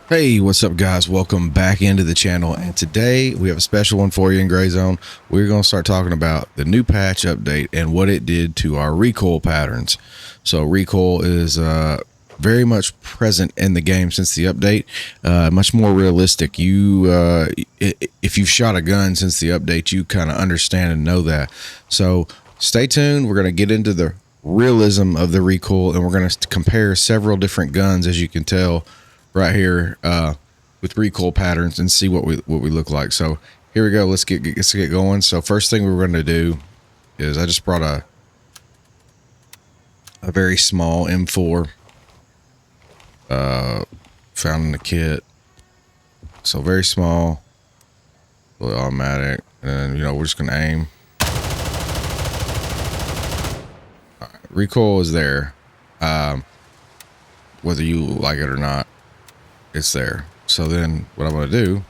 Hey, what's up guys? Welcome back into the channel, and today we have a special one for you in Gray Zone. We're going to start talking about the new patch update and what it did to our recoil patterns. So recoil is very much present in the game since the update, much more realistic. If you've shot a gun since the update, you kind of understand and know that. So stay tuned. We're going to get into the realism of the recoil, and we're going to compare several different guns, as you can tell right here, with recoil patterns, and see what we look like. So here we go. Let's get going. So first thing we're going to do is I just brought a very small M4 found in the kit. So very small, fully automatic, and we're just going to aim. All right, recoil is there, whether you like it or not. It's there. So then what I'm going to do,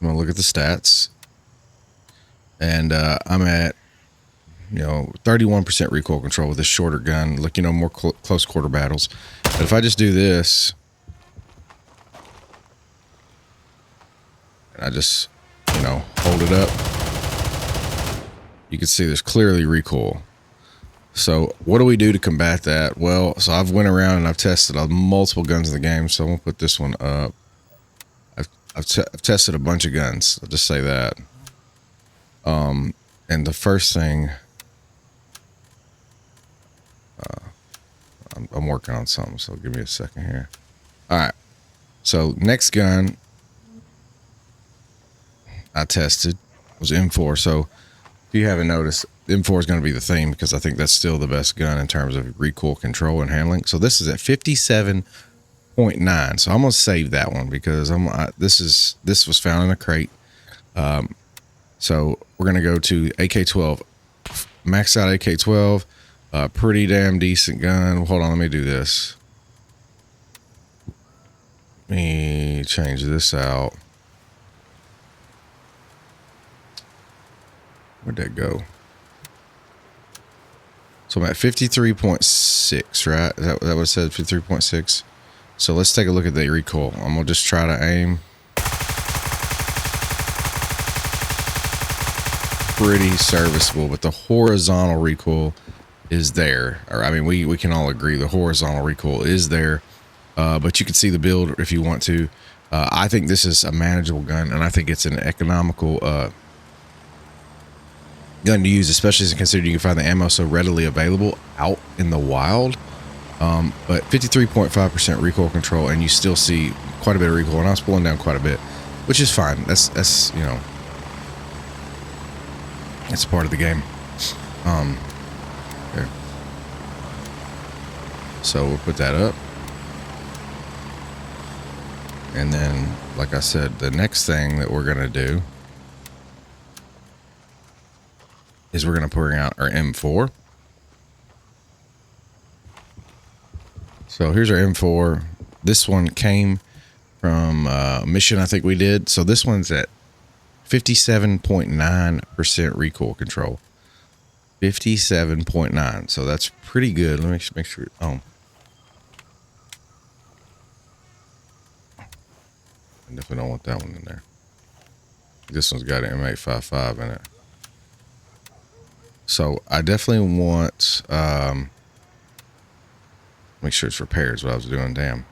I'm going to look at the stats, and I'm at 31% recoil control with this shorter gun. Look, more close quarter battles. But if I just do this, and I just hold it up, you can see there's clearly recoil. So what do we do to combat that? Well, so I've went around and I've tested multiple guns in the game. So I'm gonna put this one up. I've tested a bunch of guns. I'll just say that. And the first thing, I'm working on something. So give me a second here. All right. So next gun I tested was M4. So if you haven't noticed, M4 is going to be the theme because I think that's still the best gun in terms of recoil control and handling. So this is at 57.9. So I'm going to save that one because this was found in a crate. So we're going to go to AK-12, maxed out AK-12, pretty damn decent gun. Hold on, let me do this. Let me change this out. Where'd that go? So I'm at 53.6, right? Is that what it said? 53.6. So let's take a look at the recoil. I'm gonna just try to aim. Pretty serviceable, but the horizontal recoil is there. Or I mean, we can all agree the horizontal recoil is there. But you can see the build if you want to. I think this is a manageable gun, and I think it's an economical gun to use, especially considering you can find the ammo so readily available out in the wild. But 53.5% recoil control, and you still see quite a bit of recoil, and I was pulling down quite a bit, which is fine. That's it's part of the game. Okay. So we'll put that up, and then, like I said, the next thing that we're gonna do is we're going to bring out our M4. So here's our M4. This one came from a mission I think we did. So this one's at 57.9% recoil control. 57.9. So that's pretty good. Let me make sure. Oh. I definitely don't want that one in there. This one's got an M855 in it. So I definitely want, make sure it's repaired is what I was doing. Damn.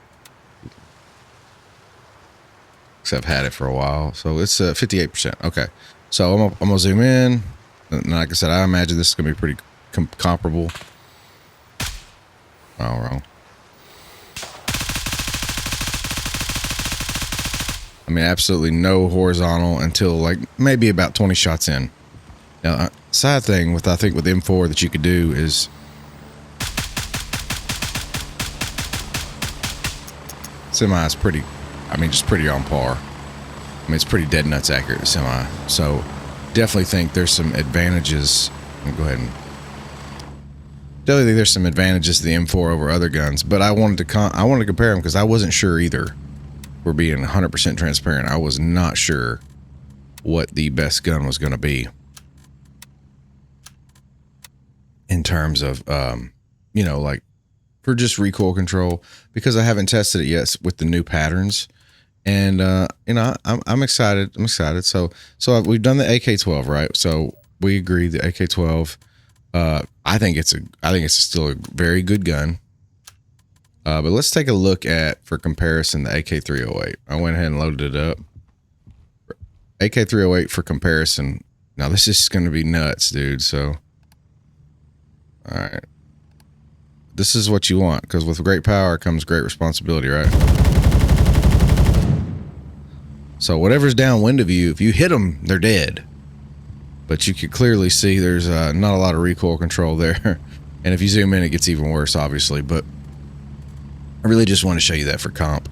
Because I've had it for a while. So it's 58%. Okay. So I'm going to zoom in. And like I said, I imagine this is going to be pretty comparable. Oh, wrong. I mean, absolutely no horizontal until like maybe about 20 shots in. Now, side thing with, I think with M4 that you could do is semi is pretty, I mean, just pretty on par. I mean, it's pretty dead nuts accurate semi. So definitely think there's some advantages. Let me go ahead and definitely think there's some advantages to the M4 over other guns, but I wanted to compare them because I wasn't sure either. We're being 100% transparent. I was not sure what the best gun was going to be in terms of, like for just recoil control, because I haven't tested it yet with the new patterns. And you know, I'm excited. I'm excited. So we've done the AK-12, right? So we agree the AK-12. I think it's still a very good gun. But let's take a look at, for comparison, the AK-308. I went ahead and loaded it up. AK-308 for comparison. Now this is going to be nuts, dude. So, all right. This is what you want, because with great power comes great responsibility, right? So whatever's downwind of you, if you hit them, they're dead. But you can clearly see there's not a lot of recoil control there. And if you zoom in, it gets even worse, obviously. But I really just want to show you that for comp.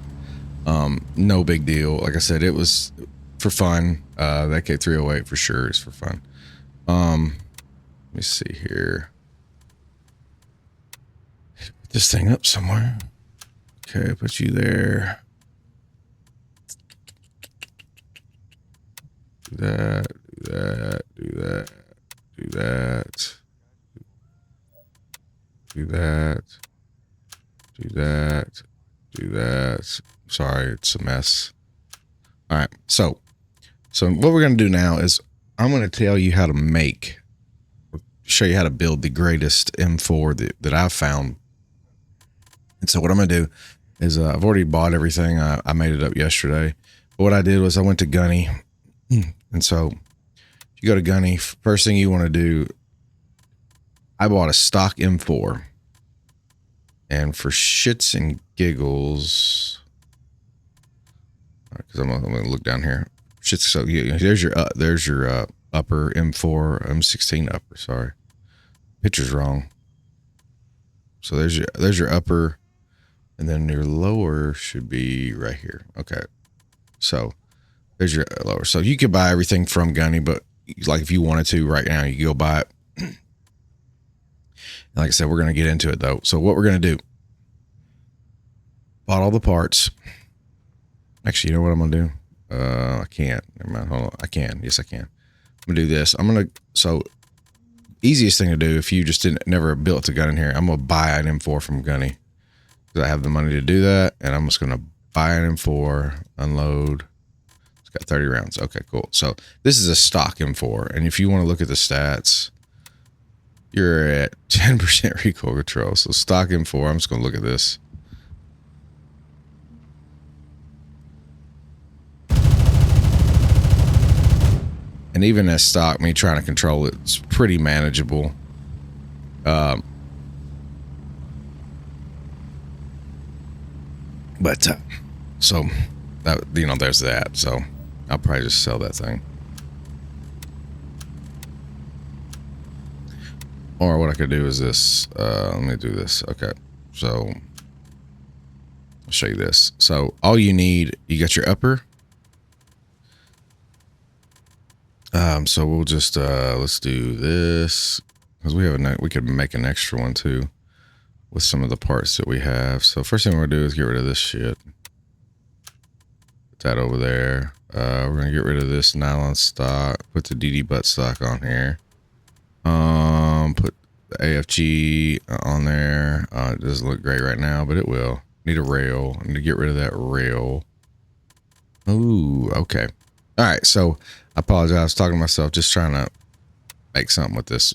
No big deal. Like I said, it was for fun. The AK-308 for sure is for fun. Let me see here. Put this thing up somewhere. Okay, put you there. Do that, do that, do that, do that, do that, do that, do that. Sorry, it's a mess. All right, so what we're going to do now is I'm going to tell you how to show you how to build the greatest M4 that I've found. And so what I'm going to do is I've already bought everything. I made it up yesterday. But what I did was I went to Gunny. And so if you go to Gunny, first thing you want to do, I bought a stock M4. And for shits and giggles, because I'm going to look down here. Shits, so yeah, there's your upper M4, M16 upper. Sorry, picture's wrong. So there's your upper, and then your lower should be right here. Okay, so there's your lower. So you could buy everything from Gunny, but like if you wanted to right now, you can go buy it. And like I said, we're going to get into it though. So what we're going to do, bought all the parts. Actually, you know what I'm going to do? I can't. Never mind. Hold on. I can. Yes, I can. I'm going to do this. So easiest thing to do if you just never built a gun in here, I'm going to buy an M4 from Gunny. Because I have the money to do that. And I'm just going to buy an M4, unload. It's got 30 rounds. Okay, cool. So this is a stock M4. And if you want to look at the stats, you're at 10% recoil control. So stock M4, I'm just going to look at this. And even as stock, me trying to control it, it's pretty manageable. So that, you know, there's that. So I'll probably just sell that thing. Or what I could do is this. Let me do this. Okay. So I'll show you this. So all you need, you got your upper. So we'll just, let's do this, because we could make an extra one too with some of the parts that we have. So first thing we're gonna do is get rid of this shit. Put that over there. We're gonna get rid of this nylon stock, put the DD butt stock on here. Put the AFG on there. It doesn't look great right now, but it will. Need a rail. I need to get rid of that rail. Ooh, okay. All right, so I apologize. I was talking to myself, just trying to make something with this.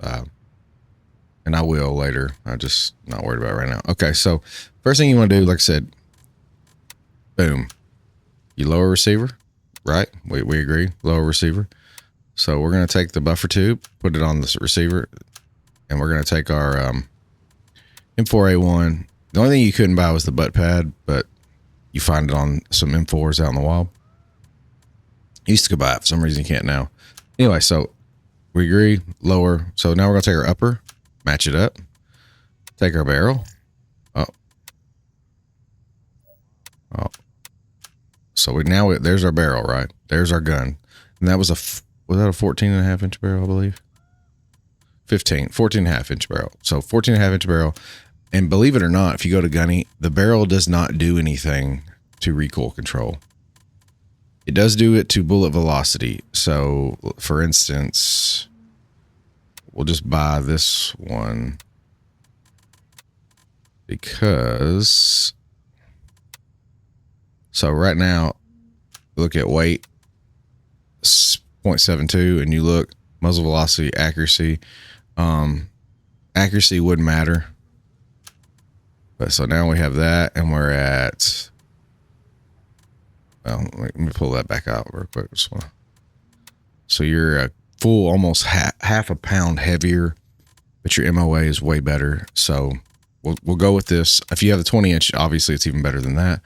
And I will later. I'm just not worried about it right now. Okay, so first thing you want to do, like I said, boom. You lower receiver, right? We agree, lower receiver. So we're going to take the buffer tube, put it on this receiver, and we're going to take our M4A1. The only thing you couldn't buy was the butt pad, but you find it on some M4s out in the wild. Used to buy it. For some reason, you can't now. Anyway, so we agree, lower. So now we're going to take our upper, match it up, take our barrel. Oh. So there's our barrel, right? There's our gun. And that was was that a 14.5-inch barrel, I believe? 14.5-inch barrel. So 14.5-inch barrel. And believe it or not, if you go to Gunny, the barrel does not do anything to recoil control. It does do it to bullet velocity. So, for instance, we'll just buy this one. because so right now, look at weight, 0.72, and you look muzzle velocity, accuracy. Accuracy wouldn't matter, but so now we have that, and we're at. Well, let me pull that back out real quick. So you're a full, almost half a pound heavier, but your MOA is way better. So we'll go with this. If you have the 20-inch, obviously it's even better than that.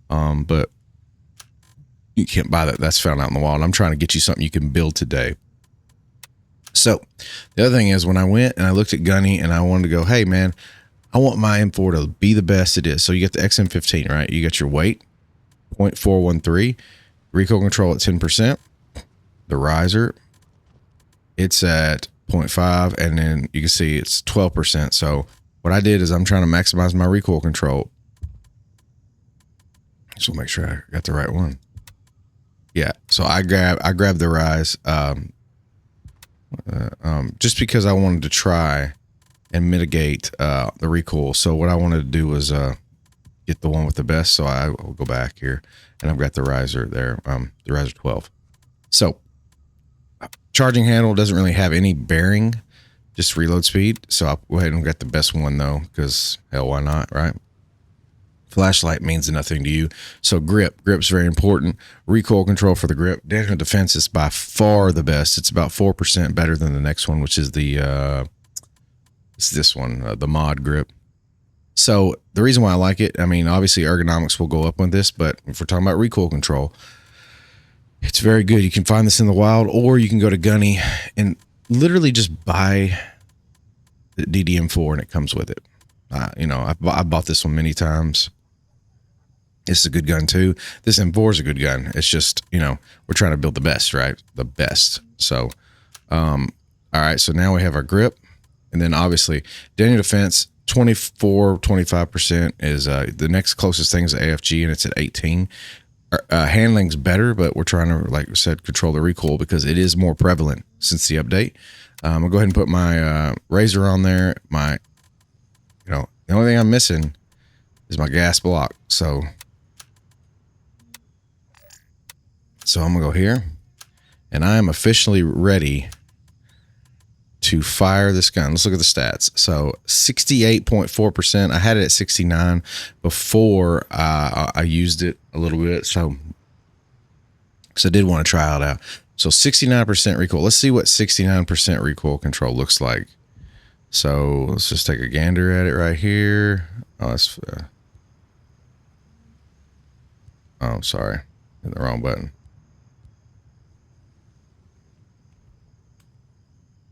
But you can't buy that. That's found out in the wild. I'm trying to get you something you can build today. So the other thing is, when I went and I looked at Gunny and I wanted to go, hey man, I want my M4 to be the best it is. So you get the XM15, right? You got your weight, 0.413, recoil control at 10%, the riser, it's at 0.5, and then you can see it's 12%. So what I did is I'm trying to maximize my recoil control. So make sure I got the right one. Yeah, so I grabbed the rise just because I wanted to try and mitigate the recoil. So what I wanted to do was get the one with the best. So I will go back here, and I've got the riser there, the riser 12. So charging handle doesn't really have any bearing, just reload speed. So I'll go ahead and get the best one though, because hell, why not, right? Flashlight means nothing to you. So grip's very important. Recoil control for the grip. Damage defense is by far the best. It's about 4% better than the next one, which is the it's this one, the mod grip. So the reason why I like it, I mean, obviously ergonomics will go up with this, but if we're talking about recoil control, it's very good. You can find this in the wild, or you can go to Gunny and literally just buy the DDM4 and it comes with it. You know, I bought this one many times. It's a good gun too. This M4 is a good gun. It's just, you know, we're trying to build the best, right? The best. So, all right. So now we have our grip, and then obviously damage defense, 25% is the next closest thing is the AFG, and it's at 18. Handling's better, but we're trying to, like I said, control the recoil because it is more prevalent since the update. I'll go ahead and put my razor on there. The only thing I'm missing is my gas block. So I'm gonna go here, and I am officially ready to fire this gun. Let's look at the stats. So 68.4%. I had it at 69 before I used it a little bit. So I did want to try it out. So 69% recoil. Let's see what 69% recoil control looks like. So let's just take a gander at it right here. Oh, that's oh, sorry, hit the wrong button.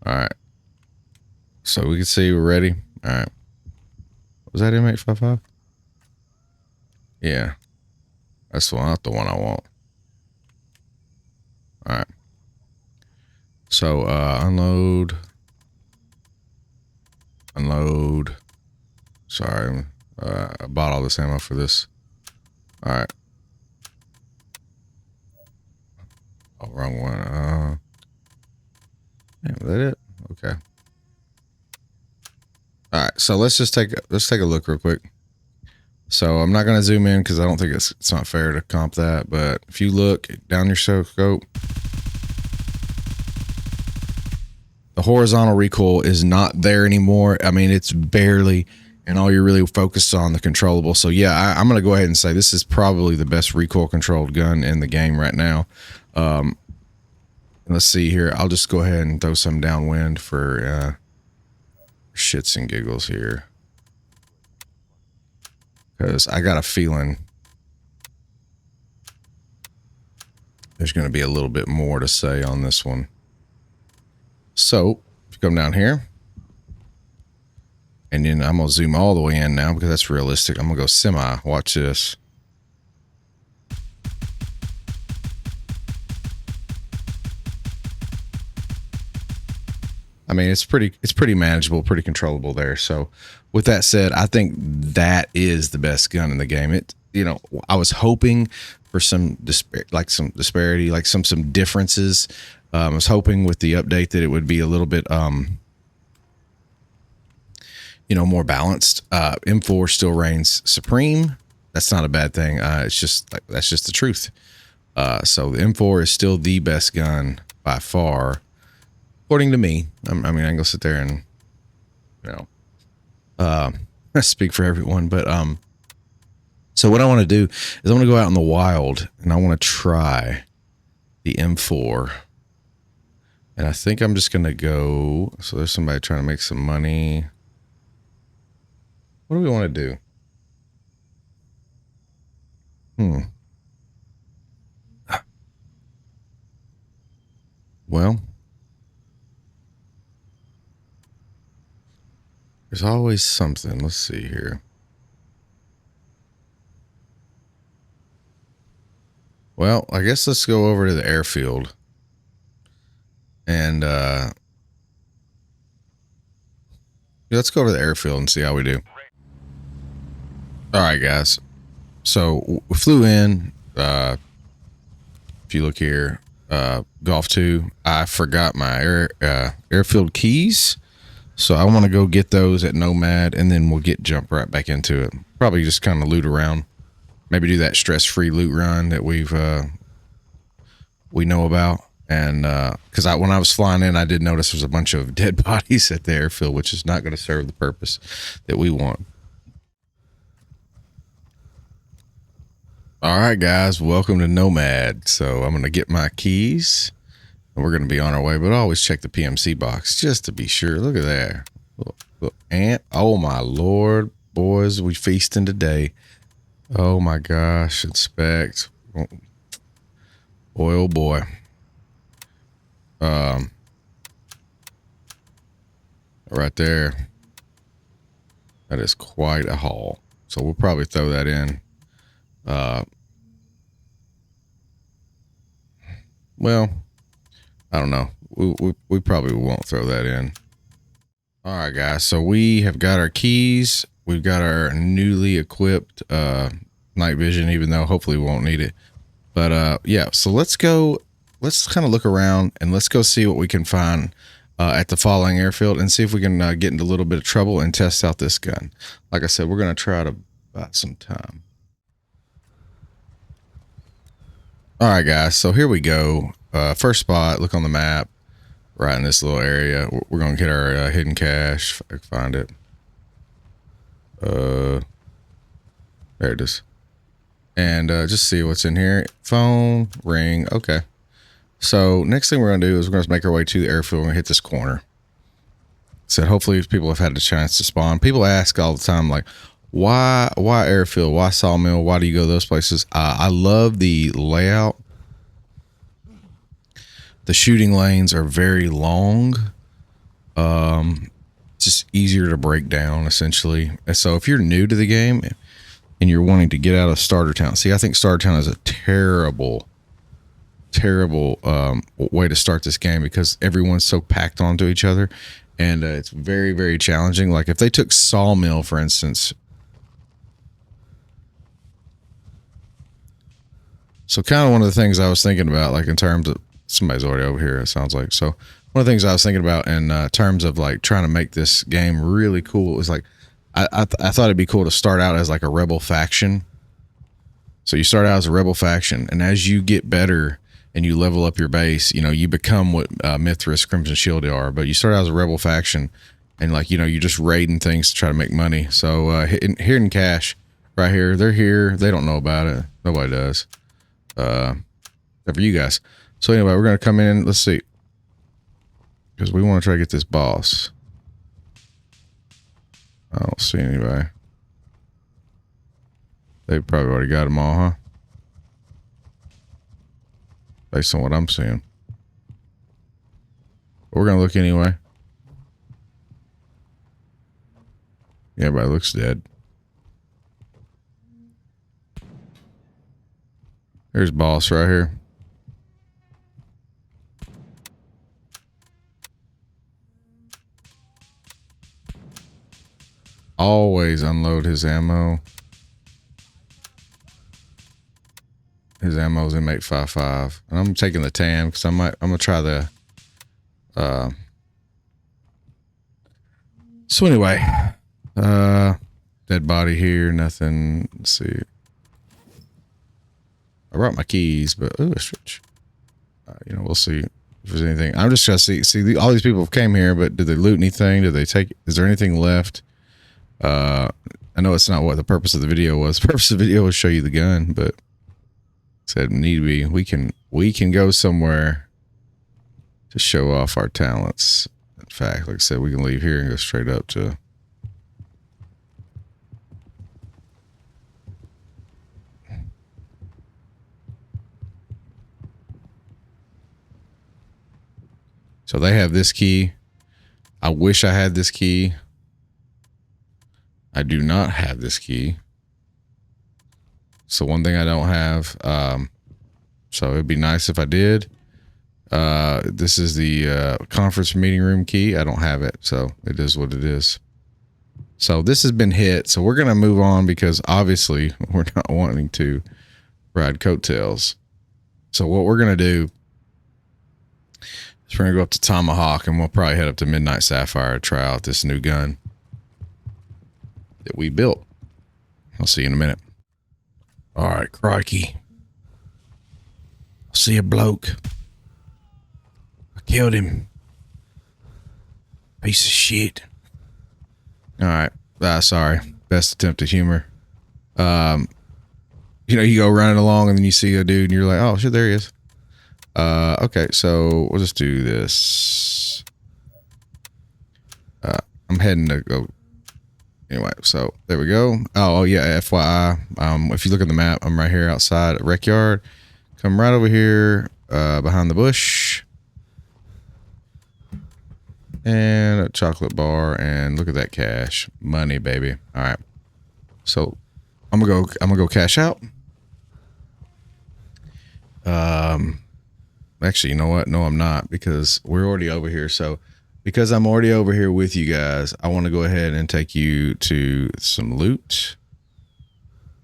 All right, so we can see we're ready. All right, was that M855? Yeah, that's not the one I want. All right, so unload. Sorry, I bought all this ammo for this. All right. Oh, wrong one. Was that it? Okay. All right. So let's take a look real quick. So I'm not going to zoom in because I don't think it's not fair to comp that. But if you look down your scope, the horizontal recoil is not there anymore. I mean, it's barely, and all you're really focused on the controllable. So yeah, I'm going to go ahead and say this is probably the best recoil controlled gun in the game right now. Let's see here. I'll just go ahead and throw some downwind for shits and giggles here, because I got a feeling there's going to be a little bit more to say on this one. So if you come down here, and then I'm going to zoom all the way in now because that's realistic. I'm going to go semi. Watch this. I mean, it's pretty manageable, pretty controllable there. So with that said, I think that is the best gun in the game. I was hoping for some disparity, like some differences. I was hoping with the update that it would be a little bit, more balanced. M4 still reigns supreme. That's not a bad thing. It's just like, that's just the truth. So the M4 is still the best gun by far, according to me. I mean, I can go sit there and, speak for everyone, but, so what I want to do is I want to go out in the wild and I want to try the M4. And I think I'm just going to go. So there's somebody trying to make some money. What do we want to do? Well, there's always something. Let's see here. Well, I guess let's go over to the airfield. And let's go over to the airfield and see how we do. All right, guys. So we flew in. If you look here, Golf 2, I forgot my airfield keys. So I want to go get those at Nomad, and then we'll jump right back into it. Probably just kind of loot around. Maybe do that stress-free loot run that we know about. And because when I was flying in, I did notice there's a bunch of dead bodies at the airfield, which is not going to serve the purpose that we want. All right, guys, welcome to Nomad. So I'm going to get my keys, and we're going to be on our way. But always check the PMC box just to be sure. Look at that. Look, and oh my Lord, boys, we feasting today. Oh my gosh, inspect. Boy, oh boy. Right there. That is quite a haul. So we'll probably throw that in. Well, I don't know. We probably won't throw that in. All right, guys. So we have got our keys. We've got our newly equipped night vision, even though hopefully we won't need it. But yeah, so let's go. Let's kind of look around and let's go see what we can find at the following airfield and see if we can get into a little bit of trouble and test out this gun. Like I said, we're going to try to buy some time. All right, guys. So here we go. First spot, look on the map, right in this little area. We're going to get our hidden cache, if I can find it. There it is. And just see what's in here. Phone, ring. Okay. So next thing we're going to do is we're going to make our way to the airfield. We're going to hit this corner. So hopefully people have had the chance to spawn. People ask all the time, like, why airfield? Why sawmill? Why do you go those places? I love the layout. The shooting lanes are very long. Just easier to break down, essentially. And so if you're new to the game and you're wanting to get out of Starter Town, see, I think Starter Town is a terrible way to start this game because everyone's so packed onto each other, and it's very, very challenging. Like if they took Sawmill, for instance. So kind of one of the things I was thinking about, like in terms of, somebody's already over here, it sounds like. So one of the things I was thinking about in terms of like trying to make this game really cool was like, I thought it'd be cool to start out as like a rebel faction. So you start out as a rebel faction, and as you get better and you level up your base, you know, you become what Mithras, Crimson Shield are. But you start out as a rebel faction, and like, you know, you're just raiding things to try to make money. So hidden cache right here. They're here. They don't know about it. Nobody does. Except for you guys. So anyway, we're going to come in. Let's see. Because we want to try to get this boss. I don't see anybody. They probably already got them all, huh? Based on what I'm seeing. But we're going to look anyway. Yeah, everybody looks dead. There's boss right here. Always unload his ammo. His ammo's in 855. And I'm taking the TAM because I'm gonna try the so anyway, Dead body here. Nothing. Let's see. I brought my keys, but oh, a switch. You know, we'll see if there's anything. I'm just trying to see. All these people came here, but did they loot anything? Did they take? Is there anything left? I know it's not what the purpose of the video was. The purpose of the video was show you the gun, but said need be. We can go somewhere to show off our talents. In fact, like I said, we can leave here and go straight up to. So they have this key. I wish I had this key. I do not have this key. So one thing I don't have. So it'd be nice if I did. This is the conference meeting room key. I don't have it. So it is what it is. So this has been hit. So we're going to move on because obviously we're not wanting to ride coattails. So what we're going to do is we're going to go up to Tomahawk and we'll probably head up to Midnight Sapphire to try out this new gun that we built. I'll see you in a minute. All right, crikey. I see a bloke. I killed him. Piece of shit. All right. Sorry. Best attempt at humor. You know, you go running along and then you see a dude and you're like, oh shit, there he is. Okay, so we'll just do this. I'm heading to go. Anyway, so there we go. Oh yeah, FYI. If you look at the map, I'm right here outside at Rec Yard. Come right over here, behind the bush. And a chocolate bar, and look at that cash. Money, baby. All right. So I'm gonna go cash out. Actually, you know what? No, I'm not, because we're already over here. So because I'm already over here with you guys, I want to go ahead and take you to some loot.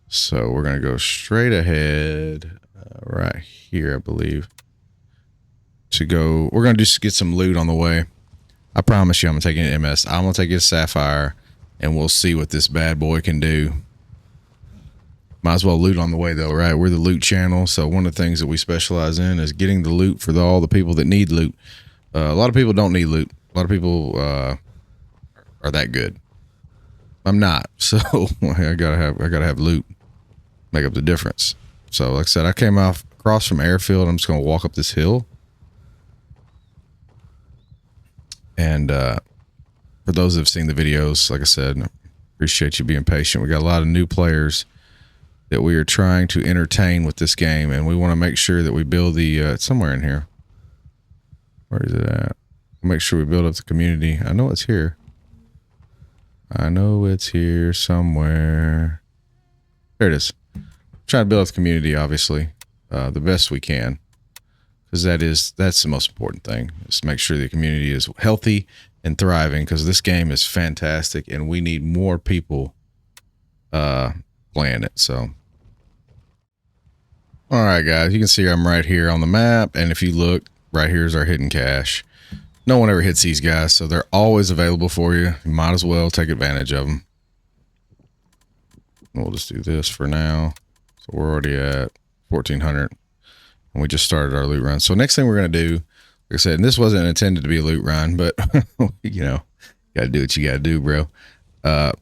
So we're going to go straight ahead right here, I believe. We're going to just get some loot on the way. I promise you I'm going to take an MS. I'm going to take a Sapphire and we'll see what this bad boy can do. Might as well loot on the way though, right? We're the loot channel. So one of the things that we specialize in is getting the loot for all the people that need loot. A lot of people don't need loot. A lot of people are that good. I'm not, so I gotta have loot, make up the difference. So, like I said, I came across from airfield. I'm just gonna walk up this hill, and for those that have seen the videos, like I said, appreciate you being patient. We got a lot of new players that we are trying to entertain with this game, and we want to make sure that we build the it's somewhere in here. Where is it at? Make sure we build up the community. I know it's here. I know it's here somewhere. There it is. Trying to build up the community, obviously, the best we can, because that's the most important thing. Is make sure the community is healthy and thriving, because this game is fantastic, and we need more people playing it. So, all right, guys, you can see I'm right here on the map, and if you look, right here is our hidden cache. No one ever hits these guys, so they're always available for you. You might as well take advantage of them. We'll just do this for now. So we're already at 1,400, and we just started our loot run. So next thing we're going to do, like I said, and this wasn't intended to be a loot run, but, you know, got to do what you got to do, bro. I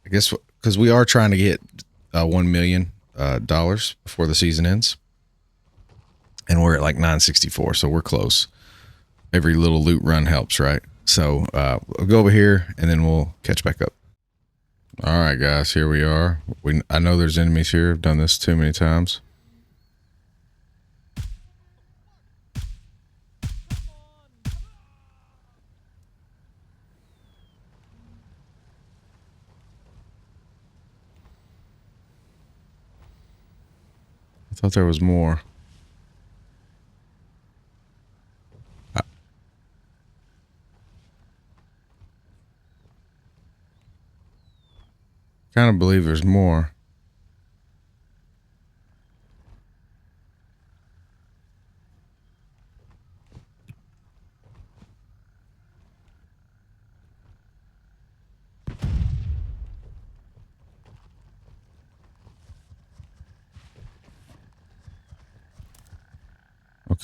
guess because we are trying to get $1 million before the season ends. And we're at like 964, so we're close. Every little loot run helps, right? So we'll go over here and then we'll catch back up. All right, guys, here we are. I know there's enemies here. I've done this too many times. I thought there was more. Kind of believe there's more.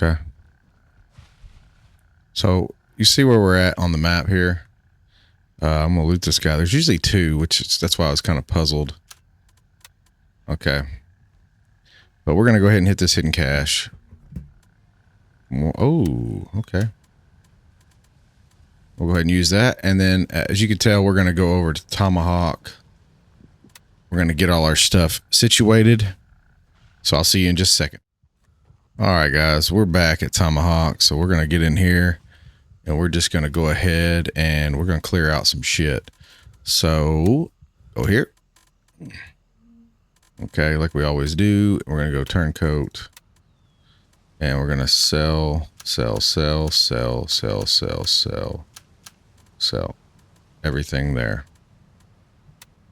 Okay. So you see where we're at on the map here? I'm gonna loot this guy. There's usually two, that's why I was kind of puzzled. Okay. But we're gonna go ahead and hit this hidden cache. Oh, okay. We'll go ahead and use that. And then, as you can tell, we're gonna go over to Tomahawk. We're gonna get all our stuff situated. So I'll see you in just a second. All right, guys, we're back at Tomahawk. So we're gonna get in here. And we're just going to go ahead and we're going to clear out some shit. So, go here. Okay, like we always do. We're going to go turncoat. And we're going to sell everything there.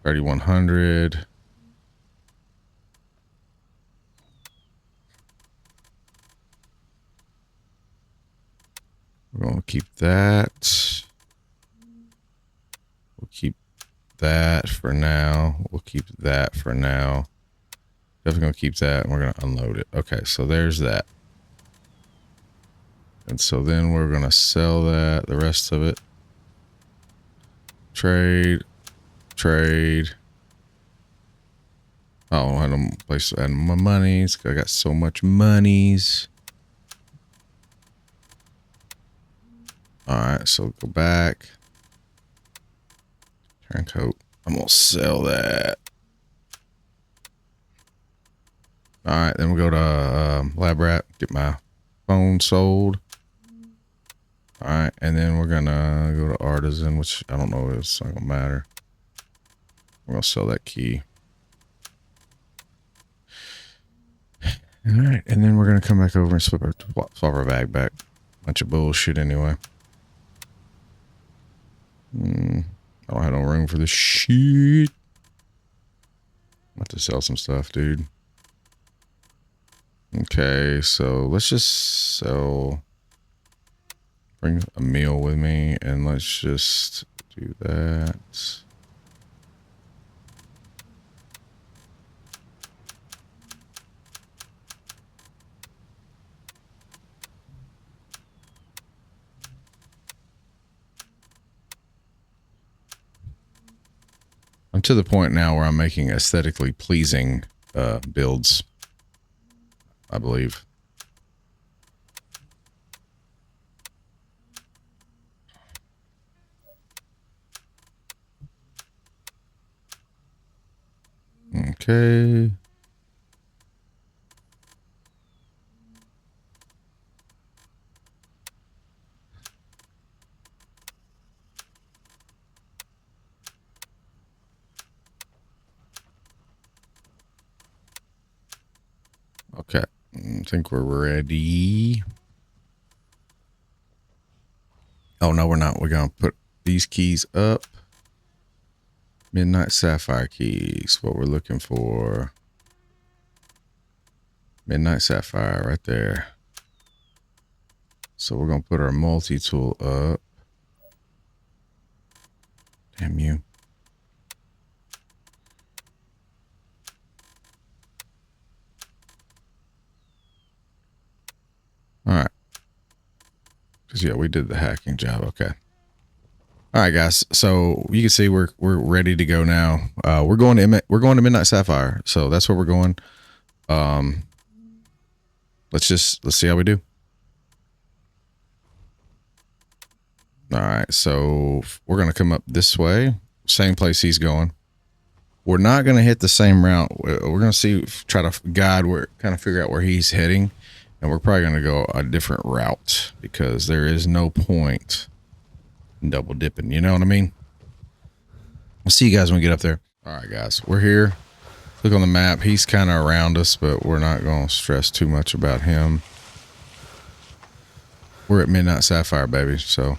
3,100. We're going to keep that. We'll keep that for now. We'll keep that for now. Definitely going to keep that, and we're going to unload it. Okay, so there's that. And so then we're going to sell that, the rest of it. Trade. Oh, I had no place to add my monies. I got so much monies. Alright, so go back. Turncoat. I'm going to sell that. Alright, then we'll go to Lab Rat. Get my phone sold. Alright, and then we're going to go to Artisan, which I don't know, it's not going to matter. We're going to sell that key. Alright, and then we're going to come back over and swap our bag back. Bunch of bullshit anyway. I don't have no room for this shit. I'm about to sell some stuff, dude. Okay, so let's just sell. Bring a meal with me, and let's just do that. I'm to the point now where I'm making aesthetically pleasing builds, I believe. Okay. Okay, I think we're ready. Oh, no, we're not. We're going to put these keys up. Midnight Sapphire keys, what we're looking for. Midnight Sapphire right there. So we're going to put our multi-tool up. Damn you. All right. Because, yeah, we did the hacking job. Okay. All right, guys. So you can see we're ready to go now. We're going to Midnight Sapphire. So that's where we're going. Let's see how we do. All right. So we're going to come up this way. Same place he's going. We're not going to hit the same route. We're going to try to kind of figure out where he's heading. And we're probably going to go a different route because there is no point in double dipping. You know what I mean? We'll see you guys when we get up there. All right, guys, we're here. Look on the map. He's kind of around us, but we're not going to stress too much about him. We're at Midnight Sapphire, baby. So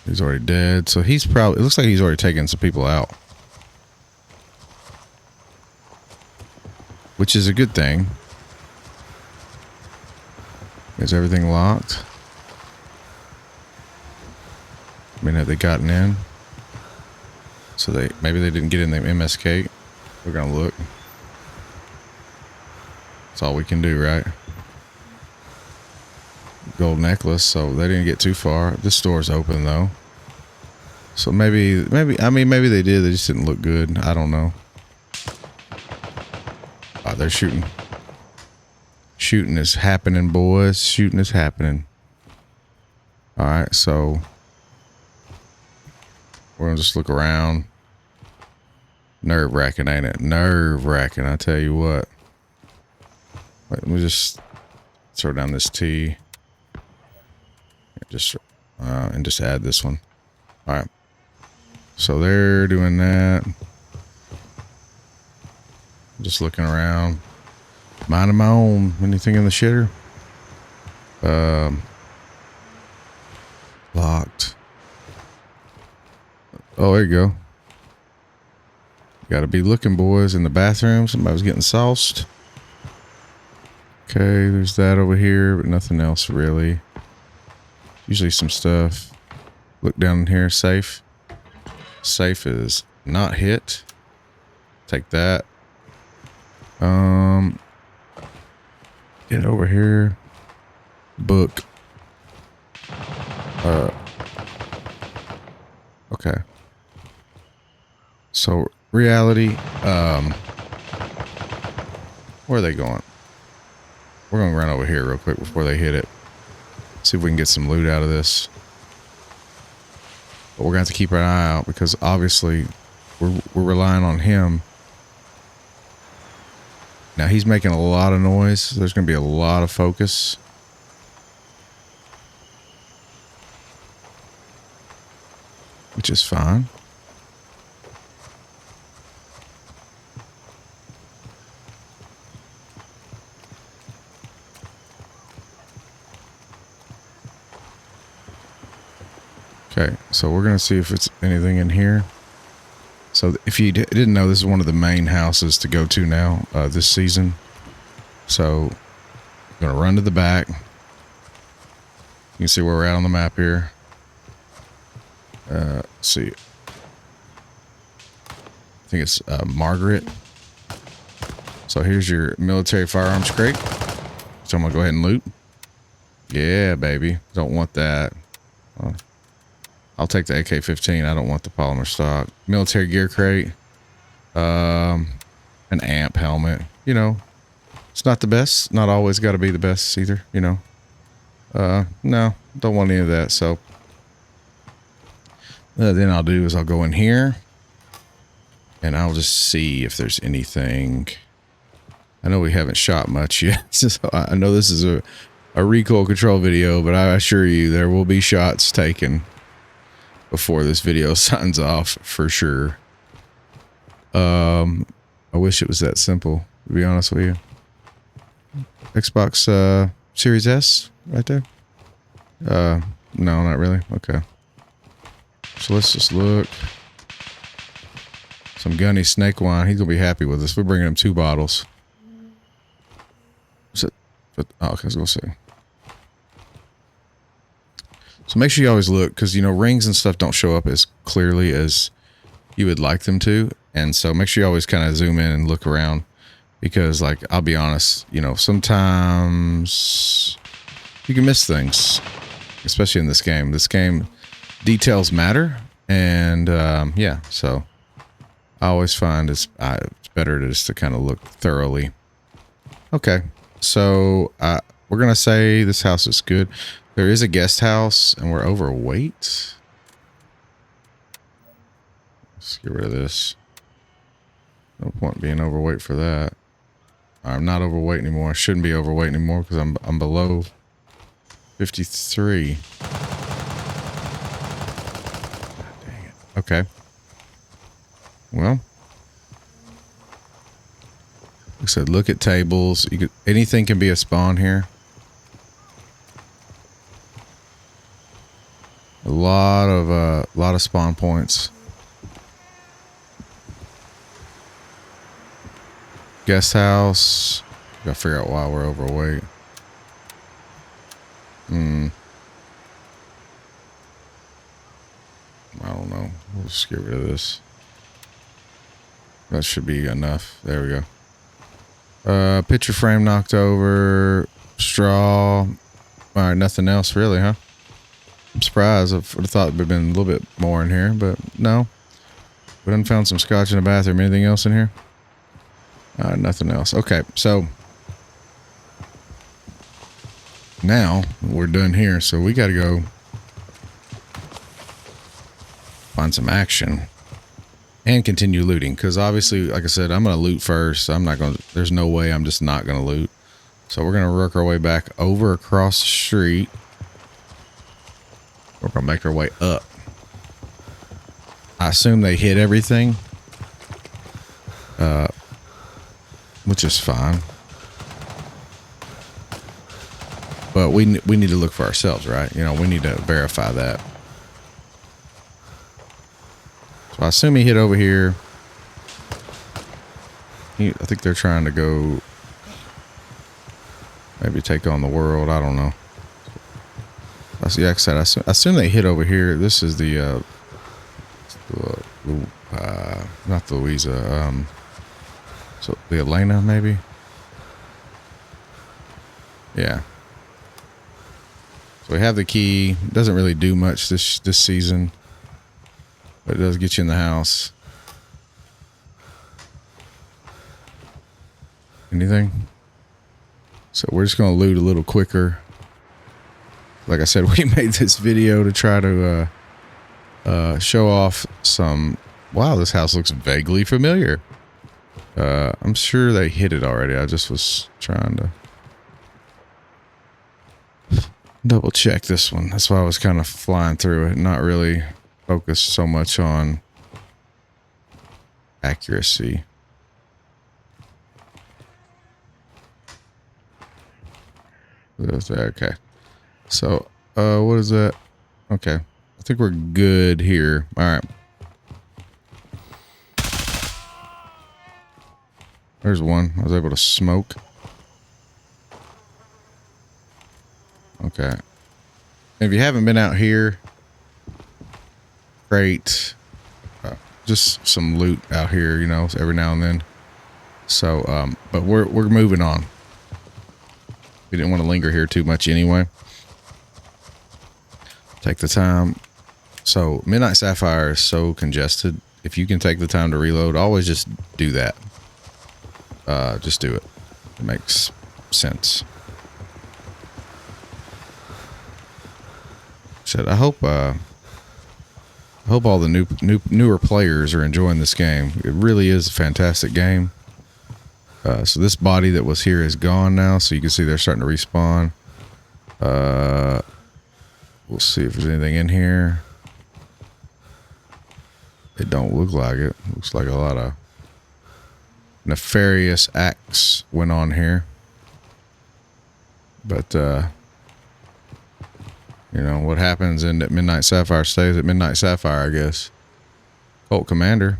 he's already dead. So it looks like he's already taken some people out, which is a good thing. Is everything locked? I mean, have they gotten in? So maybe they didn't get in the MSK. We're gonna look. That's all we can do, right? Gold necklace, so they didn't get too far. This door's open though. So maybe they did. They just didn't look good. I don't know. Oh, they're shooting. Shooting is happening, boys. Shooting is happening. All right, so we're gonna just look around. Nerve-wracking, ain't it? Nerve-wracking, I tell you what. Wait, let me just throw down this T. And just add this one. All right. So they're doing that. Just looking around. Minding my own. Anything in the shitter? Locked. Oh, there you go. Gotta be looking, boys, in the bathroom. Somebody's getting sauced. Okay, there's that over here, but nothing else really. Usually some stuff. Look down in here. Safe. Safe is not hit. Take that. Get over here. Book. Okay. So reality. Where are they going? We're gonna run over here real quick before they hit it. See if we can get some loot out of this. But we're gonna have to keep an eye out because obviously we're relying on him. Now he's making a lot of noise. So there's gonna be a lot of focus. Which is fine. Okay, so we're gonna see if it's anything in here. So if you didn't know, this is one of the main houses to go to now this season. So I'm gonna run to the back. You can see where we're at on the map here. Let's see. I think it's Margaret. So here's your military firearms crate. So I'm gonna go ahead and loot. Yeah, baby. Don't want that. I'll take the AK-15. I don't want the polymer stock. Military gear crate. An amp helmet. You know, it's not the best. Not always got to be the best either, you know. No, don't want any of that. So then I'll do is I'll go in here and I'll just see if there's anything. I know we haven't shot much yet. So I know this is a recoil control video, but I assure you there will be shots taken before this video signs off for sure. I wish it was that simple, to be honest with you. Xbox Series S right there. No, not really. Okay. So let's just look. Some Gunny snake wine. He's gonna be happy with us. We're bringing him 2 bottles. But oh, okay, I was gonna say. So make sure you always look, because you know rings and stuff don't show up as clearly as you would like them to, and so make sure you always kind of zoom in and look around, because like I'll be honest, you know sometimes you can miss things, especially in this game. This game, details matter, and yeah, so I always find it's better just to kind of look thoroughly. Okay, so we're gonna say this house is good. There is a guest house, and we're overweight. Let's get rid of this. No point being overweight for that. I'm not overweight anymore. I shouldn't be overweight anymore because I'm below 53. Dang it. Okay. Well, like I said, look at tables. Anything can be a spawn here. A lot of spawn points. Guest house. Gotta figure out why we're overweight. I don't know. We'll just get rid of this. That should be enough. There we go. Picture frame knocked over. Straw. All right, nothing else really, huh? I'm surprised. I would have thought there'd been a little bit more in here, but no. We done found some scotch in the bathroom. Anything else in here? Nothing else. Okay, so now we're done here, so we got to go find some action and continue looting, because obviously, like I said, I'm going to loot first. I'm not going to, there's no way I'm just not going to loot. So we're going to work our way back over across the street. We're going to make our way up. I assume they hit everything, which is fine. But we need to look for ourselves, right? You know, we need to verify that. So I assume he hit over here. I think they're trying to go maybe take on the world. I don't know. Like I said, I assume they hit over here. This is the not the Louisa. So the Elena, maybe. Yeah. So we have the key. It doesn't really do much this season, but it does get you in the house. Anything? So we're just gonna loot a little quicker. Like I said, we made this video to try to show off some. Wow, this house looks vaguely familiar. I'm sure they hit it already. I just was trying to double check this one. That's why I was kind of flying through it, not really focused so much on accuracy. Okay. So, what is that? Okay. I think we're good here. All right. There's one. I was able to smoke. Okay. If you haven't been out here, great. Just some loot out here, you know, every now and then. So, but we're moving on. We didn't want to linger here too much anyway. Take the time. So Midnight Sapphire is so congested. If you can take the time to reload, always just do that. Just do it. It makes sense. Shit, I hope all the newer players are enjoying this game. It really is a fantastic game. So this body that was here is gone now, so you can see they're starting to respawn. We'll see if there's anything in here. It don't look like it. Looks like a lot of nefarious acts went on here. But, you know, what happens in that Midnight Sapphire stays at Midnight Sapphire, I guess. Colt Commander.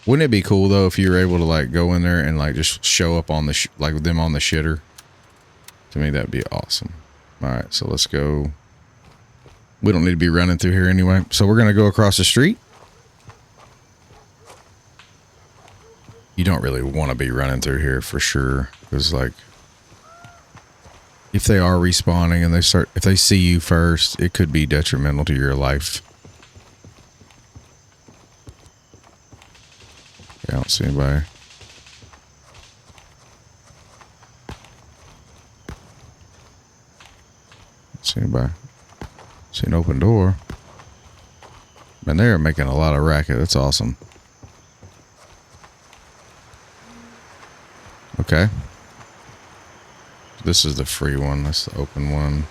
Wouldn't it be cool though if you were able to like go in there and like just show up on the like them on the shitter? To me, that'd be awesome. All right, so let's go. We don't need to be running through here anyway. So we're gonna go across the street. You don't really want to be running through here for sure, because like if they are respawning and if they see you first, it could be detrimental to your life. I don't see anybody. See anybody? See an open door. Man, they're making a lot of racket. That's awesome. Okay. This is the free one. That's the open one.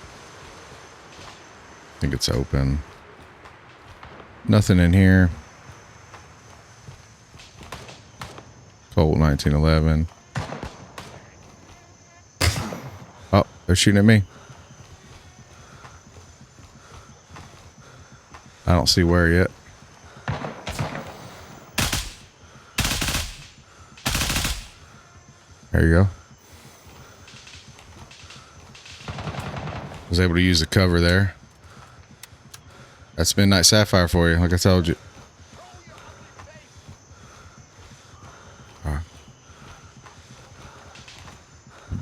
I think it's open. Nothing in here. Colt 1911. Oh, they're shooting at me. I don't see where yet. There you go. Was able to use the cover there. That's Midnight Sapphire for you, like I told you.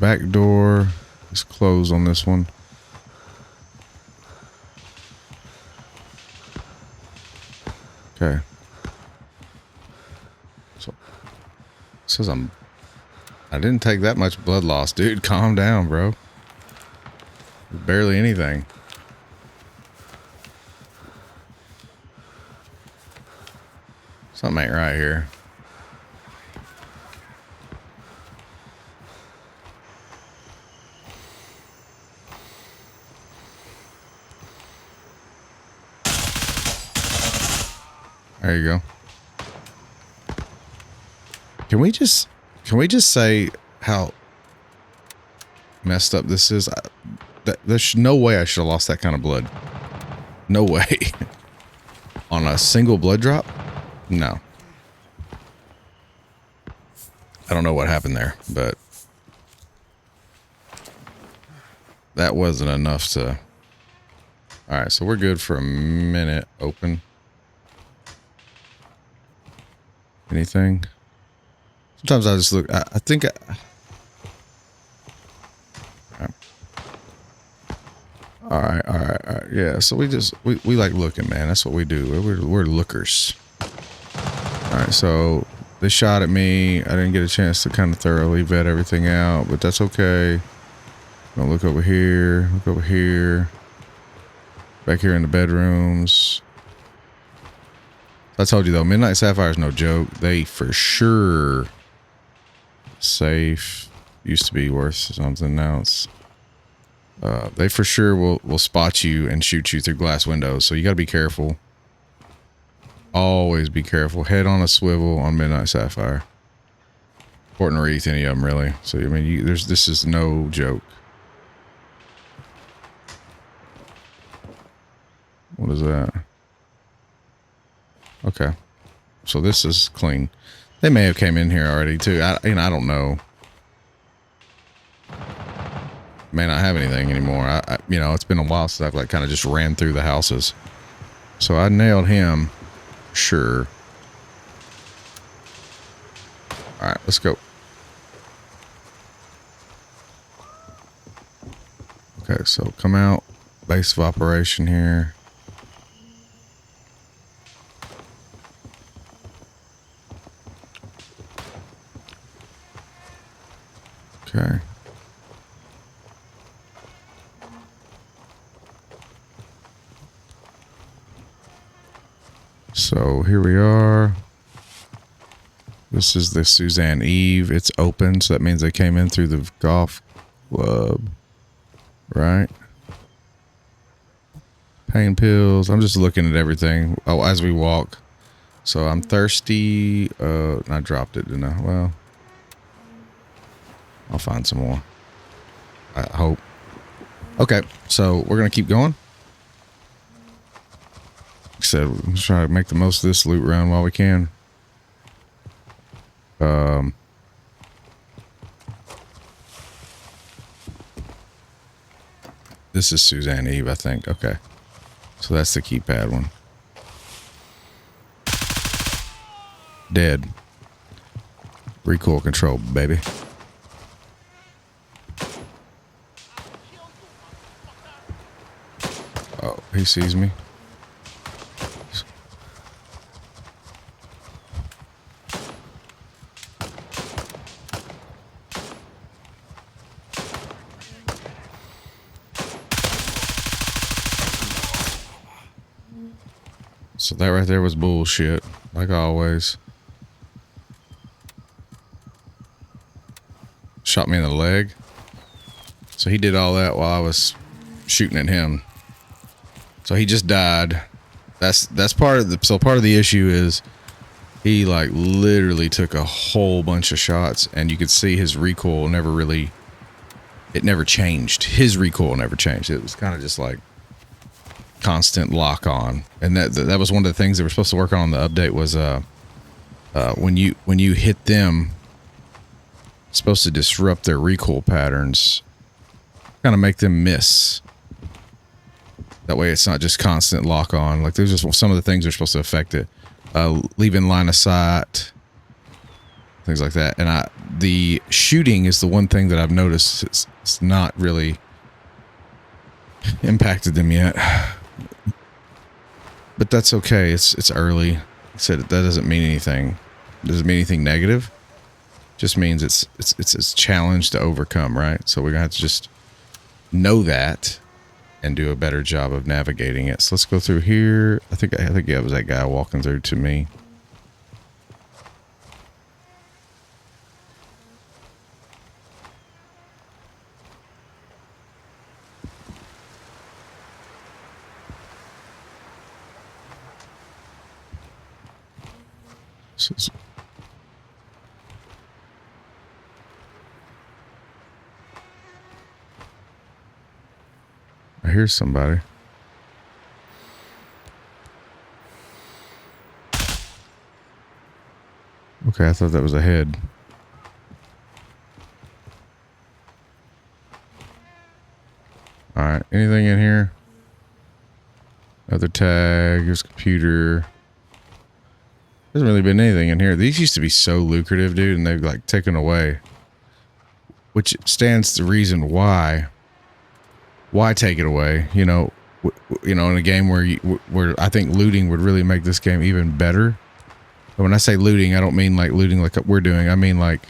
back door is closed on this one. Okay. So it says I didn't take that much blood loss, dude. Calm down, bro. Barely anything. Something ain't right here. There you go. Can we just say how messed up this is? There's no way I should have lost that kind of blood. No way. On a single blood drop? No. I don't know what happened there, but that wasn't enough to... All right, so we're good for a minute. Open. Anything? Sometimes I just look. I think. All right. Yeah. So we like looking, man. That's what we do. We're lookers. All right. So they shot at me. I didn't get a chance to kind of thoroughly vet everything out, but that's okay. Gonna look over here. Look over here. Back here in the bedrooms. I told you though, Midnight Sapphire is no joke. They for sure safe. Used to be worth something. Now it's they for sure will spot you and shoot you through glass windows. So you got to be careful. Always be careful. Head on a swivel on Midnight Sapphire. Important to read any of them really. So I mean, this is no joke. What is that? Okay, so this is clean. They may have came in here already too. I don't know. May not have anything anymore. It's been a while since I've like kind of just ran through the houses. So I nailed him, sure. All right, let's go. Okay, so come out. Base of operation here. Okay. So here we are. This is the Suzanne Eve. It's open, so that means they came in through the golf club. Right? Pain pills. I'm just looking at everything. Oh, as we walk. So I'm thirsty. I dropped it, didn't I? Well, I'll find some more. I hope. Okay, so we're gonna keep going. Like I said, let's try to make the most of this loot run while we can. This is Suzanne Eve, I think. Okay, so that's the keypad one. Dead. Recoil control, baby. Oh, he sees me. So that right there was bullshit, like always. Shot me in the leg. So he did all that while I was shooting at him. So he just died. That's part of the issue is he like literally took a whole bunch of shots, and you could see his recoil never changed. His recoil never changed. It was kind of just like constant lock on, and that was one of the things they were supposed to work on the update was when you hit them, it's supposed to disrupt their recoil patterns, kind of make them miss. That way it's not just constant lock on. Like there's just some of the things are supposed to affect it. Leaving line of sight, things like that. And the shooting is the one thing that I've noticed it's not really impacted them yet. But that's okay. It's early. I said that doesn't mean anything. It doesn't mean anything negative. It just means it's a challenge to overcome, right? So we're gonna have to just know that and do a better job of navigating it. So let's go through here. I think yeah, it was that guy walking through to me. I hear somebody. Okay, I thought that was a head. Alright, anything in here? Another tag, here's computer. Hasn't really been anything in here. These used to be so lucrative, dude, and they've like taken away. Which stands to reason why. Why take it away? You know, in a game where I think looting would really make this game even better. But when I say looting, I don't mean like looting like we're doing. I mean like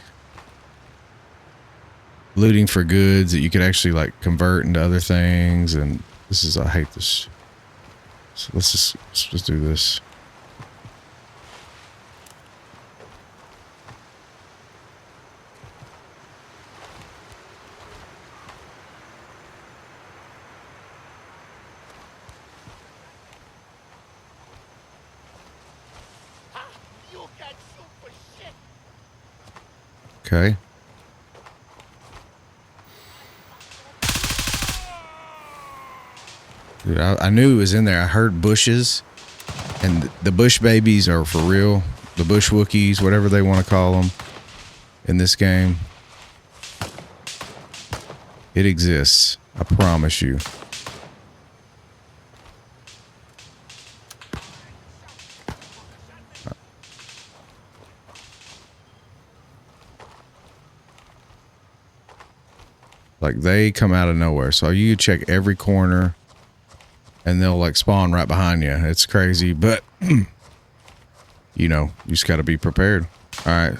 looting for goods that you could actually like convert into other things. And this is, I hate this. So let's just do this. Okay. Dude, I knew it was in there. I heard bushes, and the bush babies are for real. The bush Wookiees, whatever they want to call them in this game. It exists. I promise you. Like, they come out of nowhere. So you check every corner, and they'll, like, spawn right behind you. It's crazy, but, you know, you just got to be prepared. All right.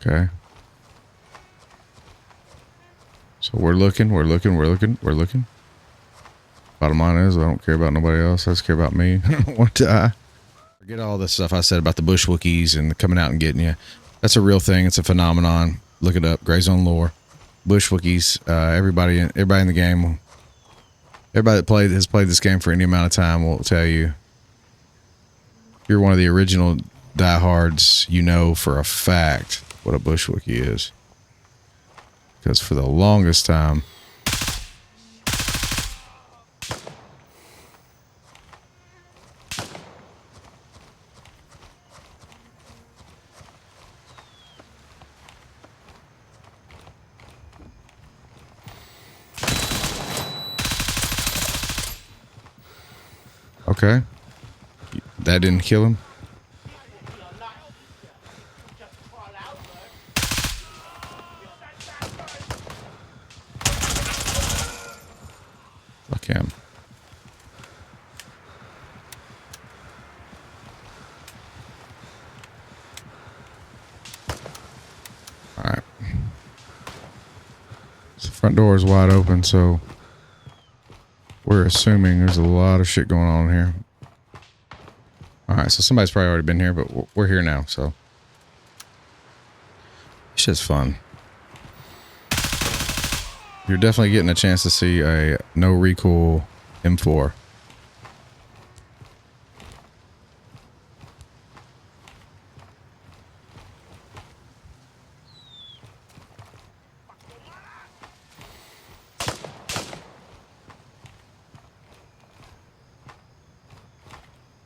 Okay. So we're looking. Bottom line is, I don't care about nobody else. I just care about me. I don't want to die. Forget all this stuff I said about the bush Wookiees and coming out and getting you. That's a real thing. It's a phenomenon. Look it up. Gray Zone lore. Bush Wookiees. Everybody in the game, everybody that has played this game for any amount of time will tell you. If you're one of the original diehards, you know for a fact what a bush Wookiee is. Because for the longest time, okay, that didn't kill him. Fuck him. Alright. So the front door is wide open, so we're assuming there's a lot of shit going on here. Alright, so somebody's probably already been here, but we're here now, so. It's just fun. You're definitely getting a chance to see a no recoil M4.